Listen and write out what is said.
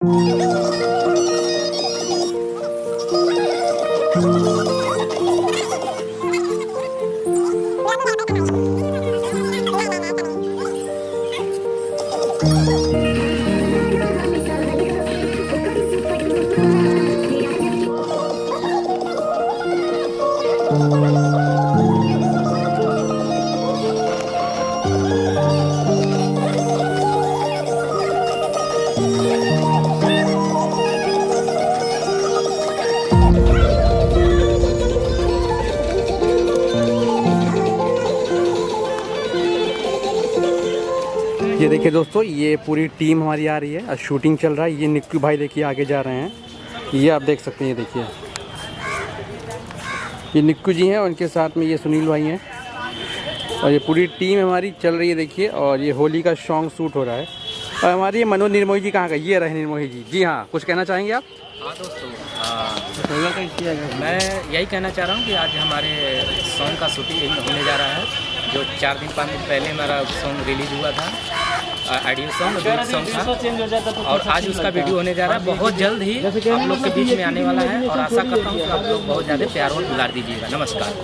ये देखिए दोस्तों, ये पूरी टीम हमारी आ रही है और शूटिंग चल रहा है। ये निक्कू भाई देखिए आगे जा रहे हैं, ये आप देख सकते हैं। ये देखिए, ये निक्कू जी हैं, उनके साथ में ये सुनील भाई हैं और ये पूरी टीम हमारी चल रही है देखिए। और ये होली का सॉन्ग शूट हो रहा है। और हमारी ये मनोज निर्मोही जी कहाँ गए? ये रहे निर्मोही जी। जी हाँ, कुछ कहना चाहेंगे आप? हाँ दोस्तों, मैं यही कहना चाह रहा हूँ कि आज हमारे सॉन्ग का शूटिंग होने जा रहा है। जो 4 दिन 5 दिन पहले हमारा सॉन्ग रिलीज हुआ था, ऑडियो सॉन्ग था, और आज उसका वीडियो होने जा रहा है। बहुत जल्द ही आप लोग के बीच में आने वाला है और आशा करता हूँ कि आप लोग बहुत ज़्यादा प्यार और दुलार दीजिएगा। नमस्कार।